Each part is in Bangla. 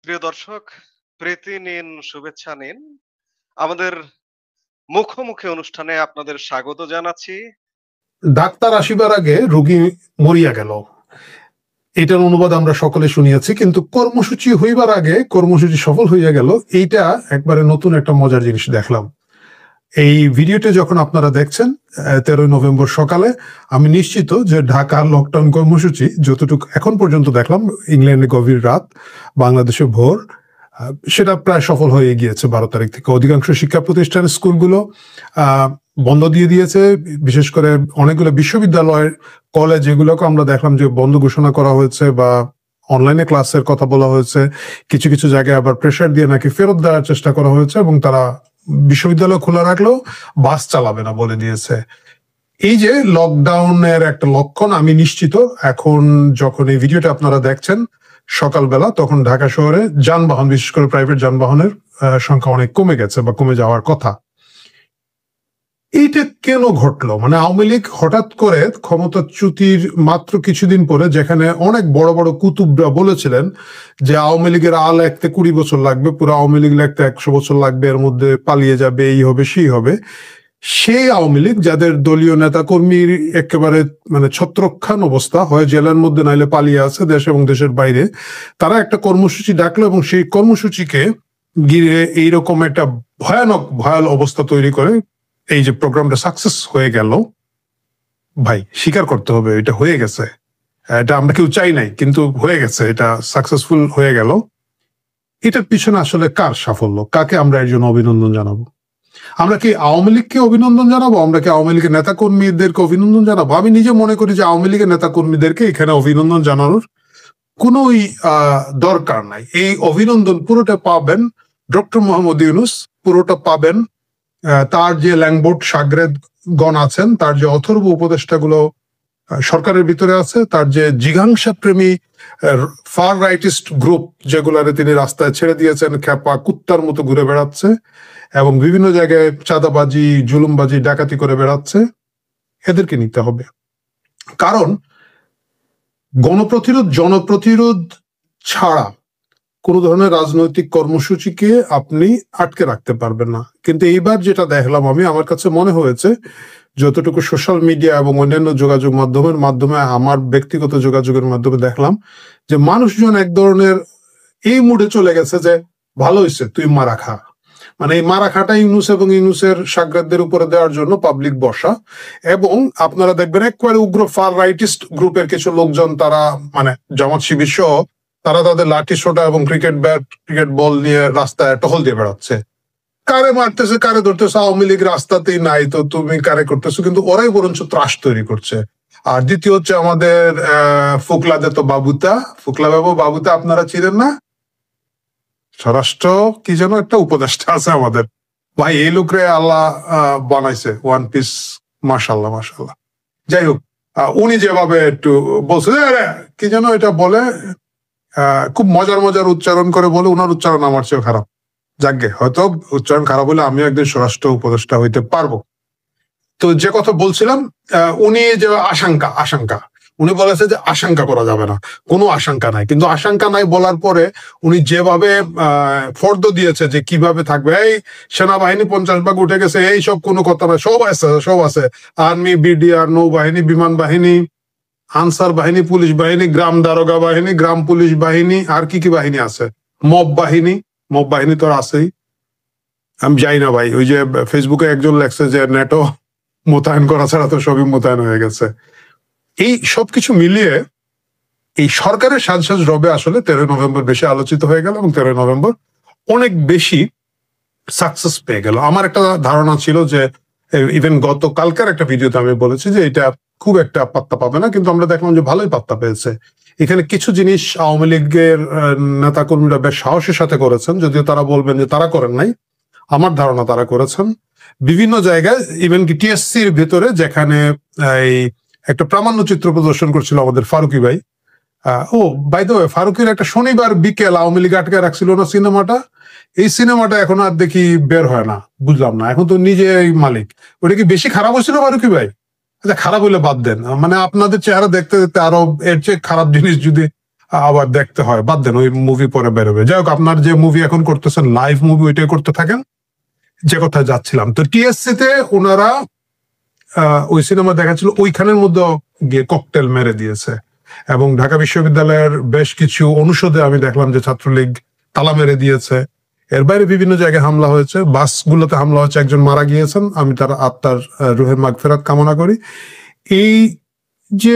প্রিয় দর্শক, প্রীতি নিন, শুভেচ্ছা নিন। আমাদের মুখোমুখি অনুষ্ঠানে আপনাদের স্বাগত জানাচ্ছি। ডাক্তার আসিবার আগে রোগী মরিয়া গেল, এটার অনুবাদ আমরা সকলে শুনিয়াছি, কিন্তু কর্মসূচি হইবার আগে কর্মসূচি সফল হইয়া গেল। এইটা একবারে নতুন একটা মজার জিনিস দেখলাম। এই ভিডিওটা যখন আপনারা দেখছেন 13 নভেম্বর সকালে, আমি নিশ্চিত যে ঢাকা লকডাউন কর্মসূচি যতটুকু এখন পর্যন্ত দেখলাম, ইংল্যান্ডে গভীর রাত, বাংলাদেশে ভোর, সেটা প্রায় সফল হয়ে গিয়েছে 12 তারিখ থেকে। অধিকাংশ শিক্ষা প্রতিষ্ঠান, স্কুলগুলো বন্ধ দিয়ে দিয়েছে। বিশেষ করে অনেকগুলো বিশ্ববিদ্যালয়ের কলেজ, এগুলোকে আমরা দেখলাম যে বন্ধ ঘোষণা করা হয়েছে বা অনলাইনে ক্লাসের কথা বলা হয়েছে। কিছু কিছু জায়গায় আবার প্রেশার দিয়ে নাকি ফেরত দেওয়ার চেষ্টা করা হয়েছে, এবং তারা বিশ্ববিদ্যালয় খোলা রাখলেও বাস চালাবে না বলে দিয়েছে। এই যে লকডাউনের একটা লক্ষণ, আমি নিশ্চিত এখন যখন এই ভিডিওটা আপনারা দেখছেন সকালবেলা, তখন ঢাকা শহরে যানবাহন, বিশেষ করে প্রাইভেট যানবাহনের সংখ্যা অনেক কমে গেছে বা কমে যাওয়ার কথা। এইটা কেন ঘটলো? মানে আওয়ামী লীগ হঠাৎ করে ক্ষমতাচ্যুতির মাত্র কিছুদিন পরে, যেখানে অনেক বড় বড় কুতুবরা বলেছিলেন যে আওয়ামী লীগের লাগতে 20 বছর লাগবে, পুরো আওয়ামী লীগ লাগতে 100 বছর লাগবে, এর মধ্যে পালিয়ে যাবে, এই হবে সেই হবে, সেই আওয়ামী লীগ যাদের দলীয় নেতা কর্মীর একেবারে মানে ছত্রখান অবস্থা, হয় জেলার মধ্যে নাইলে পালিয়ে আছে দেশ এবং দেশের বাইরে, তারা একটা কর্মসূচি ডাকলো এবং সেই কর্মসূচিকে ঘিরে এইরকম একটা ভয়াল অবস্থা তৈরি করে এই যে প্রোগ্রামটা সাকসেস হয়ে গেল। ভাই, স্বীকার করতে হবে এটা হয়ে গেছে, এটা আমরা কেউ চাই নাই, কিন্তু হয়ে গেছে, এটা সাকসেসফুল হয়ে গেল। এটার পিছনে আসলে কার সাফল্য? কাকে আমরা এর জন্য অভিনন্দন জানাবো? আমরা কি আওয়ামী লীগকে অভিনন্দন জানাবো? আমরা কি আওয়ামী লীগের নেতা কর্মীদেরকে অভিনন্দন জানাবো? আমি নিজে মনে করি যে আওয়ামী লীগের নেতা কর্মীদেরকে এখানে অভিনন্দন জানানোর কোনোই দরকার নাই। এই অভিনন্দন পুরোটা পাবেন ডক্টর মোহাম্মদ ইউনূস, পুরোটা পাবেন তার যে ল্যাংবোর্ড সাগরেদ গণ আছেন, তার যে অথর্ব উপদেষ্টাগুলো সরকারের ভিতরে আছে, তার যে জিঘাংসা প্রেমী ফার রাইটিস্ট গ্রুপ যেগুলারে তিনি রাস্তায় ছেড়ে দিয়েছেন, খেপা কুত্তার মতো ঘুরে বেড়াচ্ছে এবং বিভিন্ন জায়গায় চাঁদাবাজি, জুলুমবাজি, ডাকাতি করে বেড়াচ্ছে, এদেরকে নিতে হবে। কারণ গণপ্রতিরোধ, জনপ্রতিরোধ ছাড়া কোনো ধরনের রাজনৈতিক কর্মসূচিকে আপনি আটকে রাখতে পারবেন না। কিন্তু এইবার যেটা দেখলাম আমি, আমার কাছে মনে হয়েছে, যতটুকু সোশ্যাল মিডিয়া এবং অন্যান্য যোগাযোগ মাধ্যমে আমার ব্যক্তিগত যোগাযোগের মাধ্যমে দেখলাম যে মানুষজন এক ধরনের এই মুডে চলে গেছে যে ভালো হয়েছে তুই মারা খা। মানে এই মারা খাটা ইউনূস এবং ইউনূসের সাগ্রাদদের উপরে দেওয়ার জন্য পাবলিক বসা। এবং আপনারা দেখবেন একেবারে উগ্র ফার রাইটিস্ট গ্রুপের কিছু লোকজন, তারা মানে জামাত শিবির সহ, তারা তাদের লাঠি সোটা এবং ক্রিকেট ব্যাট, ক্রিকেট বল নিয়ে রাস্তায় টহল দিয়ে বেড়াচ্ছে। কারে মারতেছে, কারে ধরতেছে, আওয়ামী লীগ রাস্তাতেই নাই, তো তুমি কারে করতেছো? কিন্তু ওরাই বরঞ্চ ত্রাস তৈরি করছে। আর দ্বিতীয় হচ্ছে আমাদের ফুকলাদে তো ফুকলা বাবুতা আপনারা চিনেন না? স্বরাষ্ট্র কি যেন একটা উপদেষ্টা আছে আমাদের। ভাই, এই লোকরে আল্লাহ বানাইছে ওয়ান পিস, মাশাল্লাহ মাশাল্লাহ। যাই হোক, উনি যেভাবে একটু বলছে কি যেন এটা বলে, খুব মজার উচ্চারণ করে বলে, উনার উচ্চারণ আমার চেয়েও খারাপ। যাকগে, হয়তো উচ্চারণ খারাপ হলে আমিও একদিন স্বরাষ্ট্র উপদেষ্টা হইতে পারবো। তো যে কথা বলছিলাম, উনি যে আশঙ্কা উনি বলেছে যে আশঙ্কা করা যাবে না, কোনো আশঙ্কা নাই। কিন্তু আশঙ্কা নাই বলার পরে উনি যেভাবে ফর্দ দিয়েছে যে কিভাবে থাকবে, এই সেনাবাহিনী 50 ভাগ উঠে গেছে, এই সব কোনো কথা না, সব আছে, আর্মি, বিডিআর, নৌবাহিনী, বিমান বাহিনী, আনসার বাহিনী, পুলিশ বাহিনী, গ্রাম দারোগা বাহিনী, গ্রাম পুলিশ বাহিনী, আর কি বাহিনী আছে, মব বাহিনী তো আছেই। আমি যাই না ভাই, ওই যে ফেসবুকে একজন লেখছে যে নেটো মোতায়েন করা ছাড়া তো সবই মোতায়েন হয়ে গেছে। এই সবকিছু মিলিয়ে এই সরকারের সাজ রবে আসলে 13 নভেম্বর বেশি আলোচিত হয়ে গেল এবং 13 নভেম্বর অনেক বেশি সাকসেস পেয়ে গেল। আমার একটা ধারণা ছিল যে ইভেন গতকালকার একটা ভিডিওতে আমি বলেছি যে এটা খুব একটা পাত্তা পাবে না, কিন্তু আমরা দেখলাম যে ভালোই পাত্তা পেয়েছে। এখানে কিছু জিনিস আওয়ামী লীগের নেতাকর্মীরা বেশ সাহসের সাথে করেছেন, যদিও তারা বলবেন যে তারা করেন নাই, আমার ধারণা তারা করেছেন। বিভিন্ন জায়গায় ইভেন কি টিএসসির ভেতরে, যেখানে এই একটা প্রামাণ্য চিত্র প্রদর্শন করছিল আমাদের ফারুকি ভাই, বাই দ্য ওয়ে, ফারুকের একটা শনিবার বিকেল আওয়ামী লীগ আটকে রাখছিল না সিনেমাটা, এই সিনেমাটা এখন আর দেখি বের হয় না, বুঝলাম না, এখন তো নিজে মালিক। ওটা কি বেশি খারাপ হয়েছিল ফারুকি ভাই? আচ্ছা, খারাপ হইলে বাদ দেন, মানে আপনাদের চেহারা দেখতে দেখতে আরো এর চেয়ে খারাপ জিনিস যদি আবার দেখতে হয়, বাদ দেন, ওই মুভি পরে বেরোবে। যাই হোক, আপনার যে মুভি এখন করতেছেন লাইভ মুভি, ওইটাই করতে থাকেন। যে কথায় যাচ্ছিলাম, তো টিএসসি তে ওনারা ওই সিনেমা দেখাচ্ছিল, ওইখানের মধ্যে গিয়ে ককটেল মেরে দিয়েছে। এবং ঢাকা বিশ্ববিদ্যালয়ের বেশ কিছু অনুষদে আমি দেখলাম যে ছাত্রলীগ তালা মেরে দিয়েছে। এর বাইরে বিভিন্ন জায়গায় হামলা হয়েছে, বাসগুলোতে হামলা হয়েছে, একজন মারা গিয়েছেন, আমি তার আত্মার রুহের মাগফিরাত কামনা করি। এই যে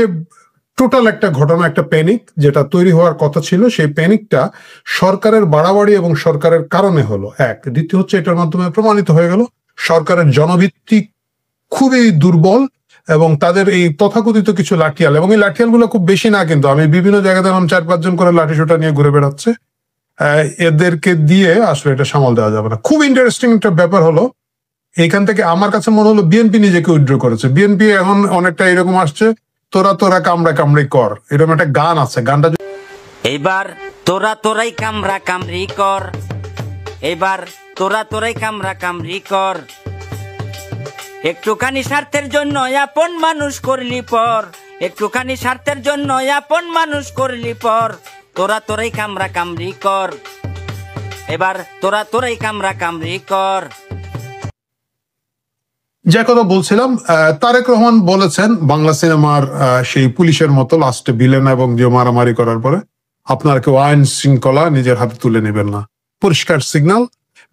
টোটাল একটা ঘটনা, একটা প্যানিক যেটা তৈরি হওয়ার কথা ছিল, সেই প্যানিকটা সরকারের বাড়াবাড়ি এবং সরকারের কারণে হলো এক। দ্বিতীয় হচ্ছে, এটার মাধ্যমে প্রমাণিত হয়ে গেল সরকারের জনভিত্তিক খুবই দুর্বল, এবং তাদের এই তথাকথিত কিছু লাঠিয়াল, এবং এই লাঠিয়াল গুলো খুব বেশি না, কিন্তু আমি বিভিন্ন জায়গায় দেখলাম 4-5 জন করে লাঠি সোটা নিয়ে ঘুরে বেড়াচ্ছে। এদেরকে দিয়ে আসলে এটা সামাল দেওয়া যাবে না। খুব ইন্টারেস্টিং একটা ব্যাপার হলো, এখান থেকে আমার কাছে মনে হলো বিএনপি নিজেকে উইথড্র করেছে। বিএনপি এখন অনেকটা এরকম আসছে, তোরা তোরা কামড়া কামড়ি কর, এরকম একটা গান আছে, গানটা এইবার তোরা তোরাই কামড়া কামড়ি কর, এবার তোরা তোরাই কামড়া কামড়ি কর, একটুখানি স্বার্থের জন্য আপন মানুষ করলি পর, একটুখানি স্বার্থের জন্য আপন মানুষ করলি পর, তোরা তোরাই কামড়া কামড়ি কর, এবার তোরা তোরাই কামড়া কামড়ি কর। যে কথা বলছিলাম, তারেক রহমান বলেছেন বাংলা সিনেমার সেই পুলিশের মতো লাস্টে ভিলেন এবং যে মারামারি করার পরে আপনারা কেউ আইন শৃঙ্খলা নিজের হাতে তুলে নেবেন না। পরিষ্কার সিগন্যাল,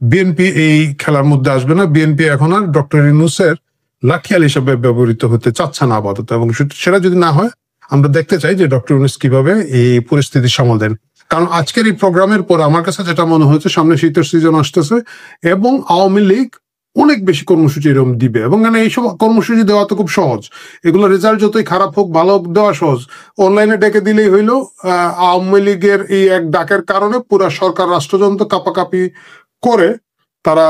বিএনপি এই খেলার মধ্যে আসবে না। বিএনপি এখন আর ডক্টর ইউনূসের লাঠিয়াল হিসেবে ব্যবহৃত হতে চাচ্ছে না আপাতত, এবং সেটা যদি না হয়, আমরা দেখতে চাই যে ডক্টর ইউনূস কিভাবে এই পরিস্থিতি সামাল দেন। কারণ আজকের এই প্রোগ্রামের পর আমার কাছে যেটা মনে হয়েছে, সামনে শীতের সিজন আসতেছে এবং আওয়ামী লীগ অনেক বেশি কর্মসূচি এরকম দিবে, এবং এইসব কর্মসূচি দেওয়া তো খুব সহজ। এগুলো রেজাল্ট যতই খারাপ হোক ভালো হোক, দেওয়া সহজ। অনলাইনে ডেকে দিলেই হইলো। আওয়ামী লীগের এই এক ডাকের কারণে পুরা সরকার রাষ্ট্রযন্ত্র কাপাকাপি করে তারা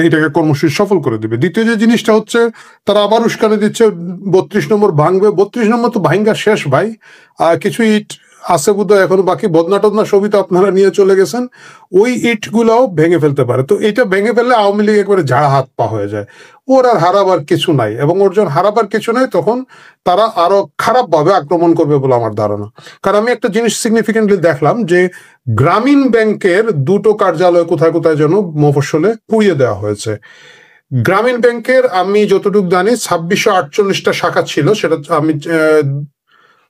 এইটাকে কর্মসূচি সফল করে দিবে। দ্বিতীয় যে জিনিসটা হচ্ছে, তারা আবার উস্কানি দিচ্ছে 32 নম্বর ভাঙবে। 32 নম্বর তো ভাঙ্গা শেষ ভাই, কিছু ইট আছে বোধহয় এখনো বাকি, বদনা টদনা সবই তো আপনারা নিয়ে চলে গেছেন, ওই ইট গুলাও ভেঙে ফেলতে পারে। তো এটা ভেঙে ফেললে আওয়ামী লীগ একবারে ঝাড়া হাত পা হয়ে যায়, ওর আর হারাবার কিছু নাই। এবং ওর যখন হারাবার কিছু নাই, তখন তারা আরো খারাপ ভাবে আক্রমণ করবে বলে আমার ধারণা। কারণ আমি একটা জিনিস সিগনিফিকেন্টলি দেখলাম যে গ্রামীণ ব্যাংকের 2টো কার্যালয় কোথায় কোথায় যেন মফস্বলে পুড়িয়ে দেওয়া হয়েছে। গ্রামীণ ব্যাংকের আমি যতটুকু জানি 2648টা শাখা ছিল, সেটা আমি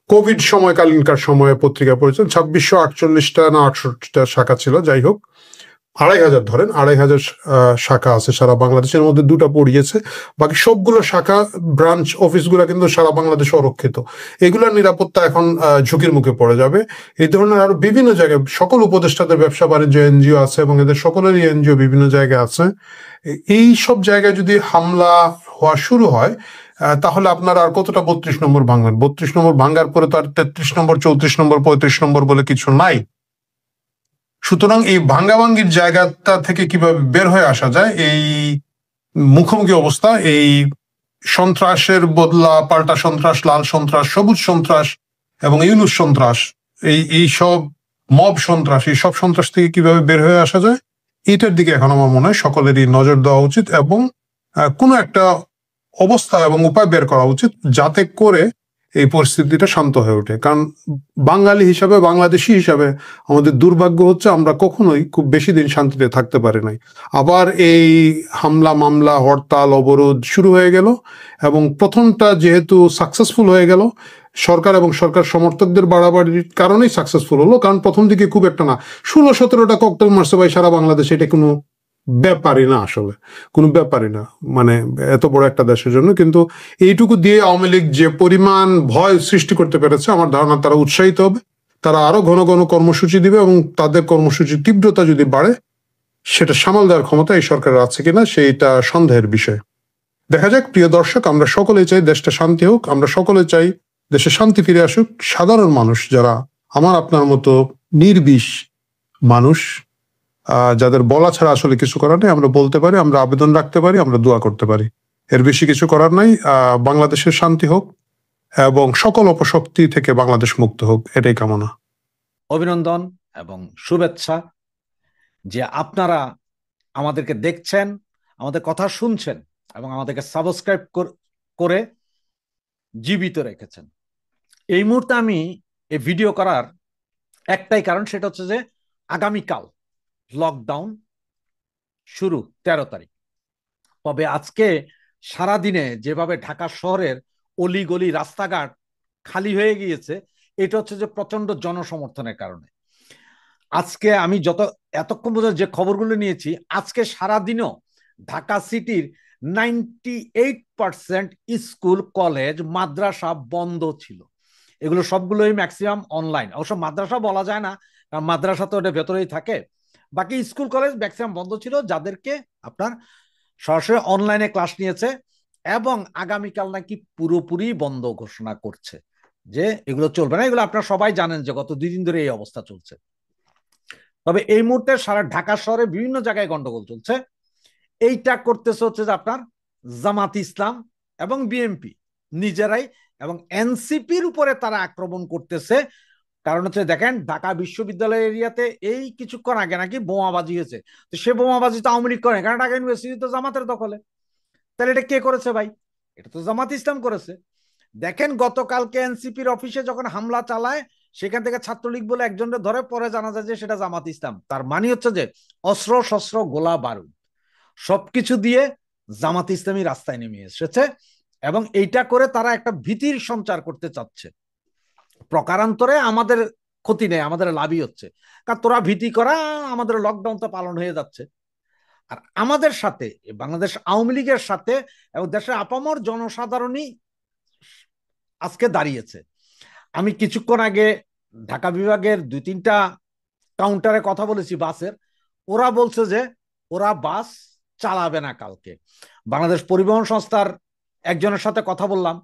কোভিড সময়কালীনকার সময়ে পত্রিকা পড়েছেন। 2648টা না 68টা শাখা ছিল, যাই হোক 2500 ধরেন, 2500 শাখা আছে সারা বাংলাদেশের মধ্যে 2টা পড়িয়েছে। বাকি সবগুলো শাখা ব্রাঞ্চ অফিসগুলো কিন্তু সারা বাংলাদেশে অরক্ষিত। এগুলোর নিরাপত্তা এখন ঝুঁকির মুখে পড়ে যাবে। এই ধরনের আরো বিভিন্ন জায়গায় সকল উপদেষ্টাদের ব্যবসা বাণিজ্য এনজিও আছে, এবং এদের সকলেরই এনজিও বিভিন্ন জায়গায় আছে। এই সব জায়গায় যদি হামলা হওয়া শুরু হয়, তাহলে আপনার আর কতটা 32 নম্বর ভাঙবেন? 32 নম্বর ভাঙার পরে তো আর 33 নম্বর, 34 নম্বর, 35 নম্বর বলে কিছু নাই। সুতরাং এই ভাঙ্গাভাঙ্গির জায়গাটা থেকে কিভাবে বের হয়ে আসা যায়, এই মুখোমুখি অবস্থা, এই সন্ত্রাসের বদলা পাল্টা সন্ত্রাস, লাল সন্ত্রাস, সবুজ সন্ত্রাস এবং ইউনূস সন্ত্রাস, এই সব মব সন্ত্রাস, এই সব সন্ত্রাস থেকে কিভাবে বের হয়ে আসা যায়, এটার দিকে এখন আমার মনে হয় সকলেরই নজর দেওয়া উচিত, এবং কোনো একটা অবস্থা এবং উপায় বের করা উচিত যাতে করে এই পরিস্থিতিটা শান্ত হয়ে ওঠে। কারণ বাঙালি হিসাবে, বাংলাদেশি হিসাবে আমাদের দুর্ভাগ্য হচ্ছে আমরা কখনোই খুব বেশি দিন শান্তিতে থাকতে পারি নাই। আবার এই হামলা মামলা, হরতাল, অবরোধ শুরু হয়ে গেল, এবং প্রথমটা যেহেতু সাকসেসফুল হয়ে গেল, সরকার এবং সরকার সমর্থকদের বাড়াবাড়ির কারণেই সাকসেসফুল হলো। কারণ প্রথম দিকে খুব একটা না, 16-17টা ককটেল মারছে ভাই সারা বাংলাদেশে, এটা কোনো ব্যাপারই না, আসলে কোনো ব্যাপারই না, মানে এত বড় একটা দেশের জন্য। কিন্তু এইটুকু দিয়ে আওয়ামী লীগ যে পরিমাণ ভয় সৃষ্টি করতে পেরেছে, আমার ধারণা তারা উৎসাহিত হবে, তারা আরো ঘন ঘন কর্মসূচি দিবে, এবং তাদের কর্মসূচির তীব্রতা যদি বাড়ে, সেটা সামাল দেওয়ার ক্ষমতা এই সরকারের আছে কিনা সেইটা সন্দেহের বিষয়। দেখা যাক। প্রিয় দর্শক, আমরা সকলে চাই দেশটা শান্তি হোক, আমরা সকলে চাই দেশে শান্তি ফিরে আসুক। সাধারণ মানুষ যারা আমার আপনার মতো নির্বিষ মানুষ, যাদের বলা ছাড়া আসলে কিছু করার নেই, আমরা বলতে পারি, আমরা আবেদন রাখতে পারি, আমরা দোয়া করতে পারি, এর বেশি কিছু করার নাই। বাংলাদেশের শান্তি হোক এবং সকল অপশক্তি থেকে বাংলাদেশ মুক্ত হোক, এটাই কামনা। অভিনন্দন এবং শুভেচ্ছা যে আপনারা আমাদেরকে দেখছেন, আমাদের কথা শুনছেন এবং আমাদেরকে সাবস্ক্রাইব করে জীবিত রেখেছেন। এই মুহূর্তে আমি এই ভিডিও করার একটাই কারণ, সেটা হচ্ছে যে আগামীকাল লকডাউন শুরু 13 তারিখ। তবে আজকে সারাদিনে যেভাবে ঢাকা শহরের অলিগলি রাস্তাঘাট খালি হয়ে গিয়েছে, এটা হচ্ছে যে প্রচন্ড জনসমর্থনের কারণে। আজকে আমি এতক্ষণ পর্যন্ত যে খবরগুলো নিয়েছি, আজকে সারাদিনও ঢাকা সিটির 98% স্কুল কলেজ মাদ্রাসা বন্ধ ছিল। এগুলো সবগুলোই ম্যাক্সিমাম অনলাইন, অবশ্য মাদ্রাসা বলা যায় না, কারণ মাদ্রাসা তো এটা ভেতরেই থাকে। বাকি স্কুল কলেজ ম্যাক্সিমাম বন্ধ ছিল, যাদেরকে আপনার সরাসরি অনলাইনে ক্লাস নিয়েছে, এবং আগামীকাল নাকি পুরোপুরি বন্ধ ঘোষণা করছে, যে এগুলো চলবে না। এগুলো আপনারা সবাই জানেন যে গত 2 দিন ধরে এই অবস্থা চলছে। তবে এই মুহূর্তে সারা ঢাকা শহরে বিভিন্ন জায়গায় গন্ডগোল চলছে। এইটা করতেছে হচ্ছে যে আপনার জামাত ইসলাম এবং বিএনপি নিজেরাই, এবং এনসিপির উপরে তারা আক্রমণ করতেছে। কারণ হচ্ছে দেখেন, ঢাকা বিশ্ববিদ্যালয় এরিয়াতে এই কিছুক্ষণ আগে নাকি বোমাবাজি হয়েছে। তো সে বোমাবাজি তো আওয়ামী লীগ করে, কারণ ঢাকা ইউনিভার্সিটি তো জামাতের দখলে। তাহলে এটা কে করেছে ভাই? এটা তো জামাত ইসলাম করেছে। দেখেন, গতকালকে এনসিপির অফিসে যখন হামলা চালায়, সেখান থেকে ছাত্রলীগ বলে একজনের ধরে, পরে জানা যায় যে সেটা জামাত ইসলাম। তার মানে হচ্ছে যে অস্ত্র শস্ত্র গোলা বারুদ সবকিছু দিয়ে জামাত ইসলামী রাস্তায় নেমে এসেছে, এবং এইটা করে তারা একটা ভীতির সঞ্চার করতে চাচ্ছে। প্রকারান্তরে আমাদের ক্ষতি নেই, আমাদের লাভই হচ্ছে, কারণ তোরা ভীতি করা, আমাদের লকডাউন তো পালন হয়ে যাচ্ছে। আর আমাদের সাথে বাংলাদেশ আওয়ামী লীগের সাথে এবং দেশের আপামর জনসাধারণই আজকে দাঁড়িয়েছে। আমি কিছুক্ষণ আগে ঢাকা বিভাগের 2-3টা কাউন্টারে কথা বলেছি বাসের, ওরা বলছে যে ওরা বাস চালাবে না কালকে। বাংলাদেশ পরিবহন সংস্থার একজনের সাথে কথা বললাম,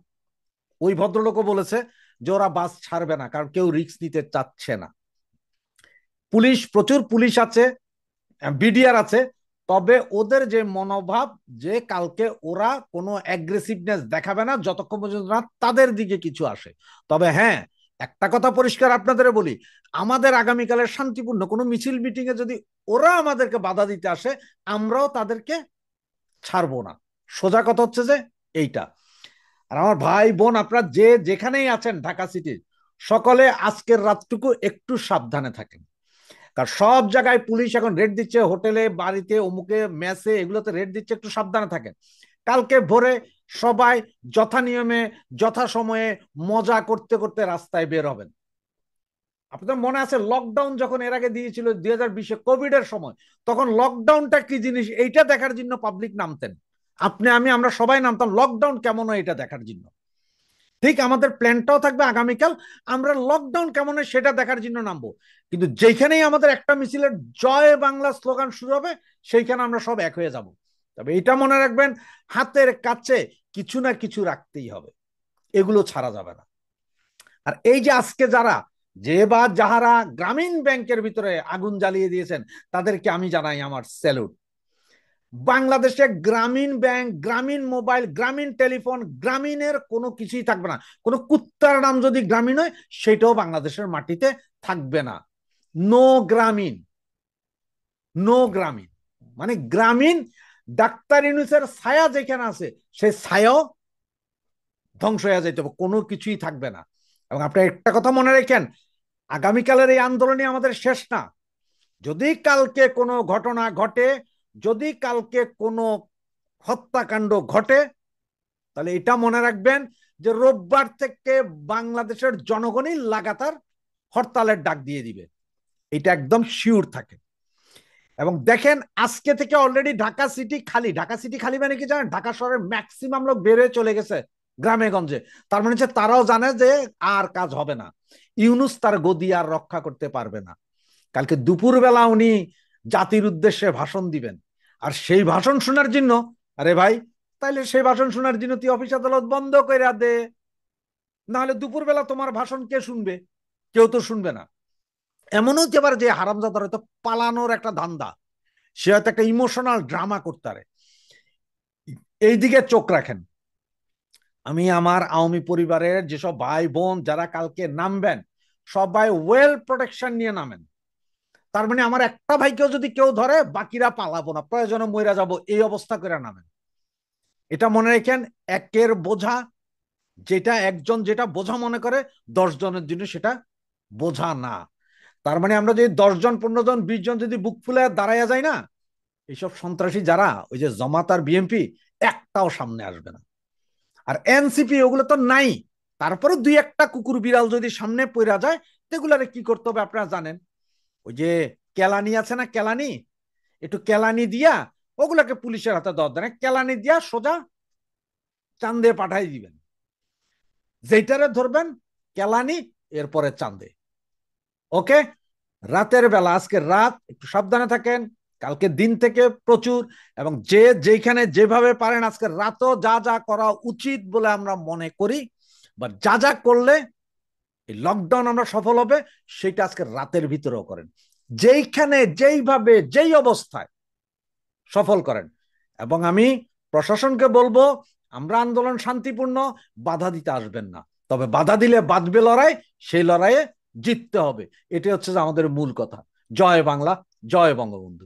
ওই ভদ্রলোকও বলেছে যে ওরা বাস ছাড়বে না, কারণ কেউ রিস্ক নিতে চাচ্ছে না। পুলিশ, প্রচুর পুলিশ আছে, বিডিআর আছে, তবে ওদের যে মনোভাব যে কালকে ওরা কোনো অ্যাগ্রেসিভনেস দেখাবে না যতক্ষণ পর্যন্ত না তাদের দিকে কিছু আসে। তবে হ্যাঁ, একটা কথা পরিষ্কার আপনাদের বলি, আমাদের আগামীকালের শান্তিপূর্ণ কোনো মিছিল মিটিং এ যদি ওরা আমাদেরকে বাধা দিতে আসে, আমরাও তাদেরকে ছাড়বো না। সোজা কথা হচ্ছে যে এইটা। আর আমার ভাই বোন, আপনারা যে যেখানেই আছেন ঢাকা সিটির, সকলে আজকের রাতটুকু একটু সাবধানে থাকেন, কারণ সব জায়গায় পুলিশ এখন রেড দিচ্ছে, হোটেলে, বাড়িতে, অমুকে, মেসে, এগুলোতে রেড দিচ্ছে। একটু সাবধানে থাকেন। কালকে ভোরে সবাই যথা নিয়মে যথা সময়ে মজা করতে করতে রাস্তায় বের হবেন। আপনাদের মনে আছে লকডাউন যখন এর আগে দিয়েছিল 2020-এ কোভিড এর সময়, তখন লকডাউনটা কি জিনিস এইটা দেখার জন্য পাবলিক নামতেন। আপনি, আমি, আমরা সবাই নামতাম লকডাউন কেমন হয় এটা দেখার জন্য। ঠিক আমাদের প্ল্যানটাও থাকবে আগামীকাল, আমরা লকডাউন কেমন হয় সেটা দেখার জন্য নামবো। কিন্তু যেখানেই আমাদের একটা মিছিলের জয় বাংলা স্লোগান শুরু হবে, সেইখানে আমরা সব এক হয়ে যাব। তবে এটা মনে রাখবেন, হাতের কাছে কিছু না কিছু রাখতেই হবে, এগুলো ছাড়া যাবে না। আর এই যে আজকে যারা, যে বা যাহারা গ্রামীণ ব্যাংকের ভিতরে আগুন জ্বালিয়ে দিয়েছেন, তাদেরকে আমি জানাই আমার স্যালুট। বাংলাদেশে গ্রামীণ ব্যাংক, গ্রামীণ মোবাইল, গ্রামীণ টেলিফোন, গ্রামীণের কোনো কিছুই থাকবে না। কোনো কুত্তার নাম যদি গ্রামীণ হয়, সেটাও বাংলাদেশের মাটিতে থাকবে না। নো গ্রামীণ, নো গ্রামীণ, মানে গ্রামীণ, ডাক্তার ইউনূসের ছায়া যেখানে আছে, সেই ছায়াও ধ্বংস হয়ে যাইতে হবে, কোনো কিছুই থাকবে না। এবং আপনি একটা কথা মনে রাখেন, আগামীকালের এই আন্দোলনই আমাদের শেষ না। যদি কালকে কোনো ঘটনা ঘটে, যদি কালকে কোনো হত্যাকাণ্ড ঘটে, তাহলে এটা মনে রাখবেন যে রোববার থেকে বাংলাদেশের জনগণই লাগাতার হরতালের ডাক দিয়ে দিবে, এটা একদম শিওর থাকে। এবং দেখেন, আজকে থেকে অলরেডি ঢাকা সিটি খালি। ঢাকা সিটি খালি মানে কি জানেন? ঢাকা শহরের ম্যাক্সিমাম লোক বেরোয় চলে গেছে গ্রামে গঞ্জে। তার মানে হচ্ছে তারাও জানে যে আর কাজ হবে না, ইউনূস তার গদি আর রক্ষা করতে পারবে না। কালকে দুপুরবেলা উনি জাতির উদ্দেশ্যে ভাষণ দিবেন, আর সেই ভাষণ শোনার জন্য, আরে ভাই, তাইলে সেই ভাষণ শোনার জন্য তুই অফিস আদালত বন্ধ করে দে, নাহলে দুপুরবেলা তোমার ভাষণ কে শুনবে? কেউ তো শুনবে না। এমনও যে আবার যে হারামজাদার হয়তো পালানোর একটা ধান্দা, সে হয়তো একটা ইমোশনাল ড্রামা করতে পারে। এই দিকে চোখ রাখেন। আমি আমার আওয়ামী পরিবারের যেসব ভাই বোন যারা কালকে নামবেন, সবাই ওয়েল প্রোটেকশন নিয়ে নামেন। তার মানে আমার একটা ভাইকেও যদি কেউ ধরে, বাকিরা পালাবো না, প্রয়োজনে মইরা যাব, এই অবস্থা করে নামেন। এটা মনে রাখেন, একের বোঝা যেটা একজন যেটা বোঝা মনে করে, 10 জনের জন্য সেটা বোঝা না। তার মানে আমরা যদি 10 জন 15 জন 20 জন যদি বুক ফুলে দাঁড়াইয়া যায় না, এইসব সন্ত্রাসী যারা ওই যে জামাত আর বিএনপি একটাও সামনে আসবে না। আর এনসিপি ওগুলো তো নাই, তারপরে দুই একটা কুকুর বিড়াল যদি সামনে পড়া যায়, সেগুলারে কি করতে হবে আপনারা জানেন। ওই যে কেলানি আছে না, কেলানি, একটু কেলানি দিয়া ওগুলাকে পুলিশের হাতে দেওয়া দেয়, কেলানি দিয়া সোজা চান্দে পাঠাই দিবেন। যেইটারে ধরবেন কেলানি, এরপরে চান্দে। ওকে, রাতের বেলা, আজকে রাত একটু সাবধানে থাকেন, কালকে দিন থেকে প্রচুর, এবং যে যেখানে যেভাবে পারেন আজকে রাতও যা যা করা উচিত বলে আমরা মনে করি, বা যা যা করলে এই লকডাউন আমরা সফল হবে, সেটা আজকে রাতের ভিতরেও করেন, যেইখানে যেইভাবে যেই অবস্থায় সফল করেন। এবং আমি প্রশাসনকে বলবো, আমরা আন্দোলন শান্তিপূর্ণ, বাধা দিতে আসবেন না, তবে বাধা দিলে বাঁচবে লড়াই, সেই লড়াইয়ে জিততে হবে। এটি হচ্ছে আমাদের মূল কথা। জয় বাংলা, জয় বঙ্গবন্ধু।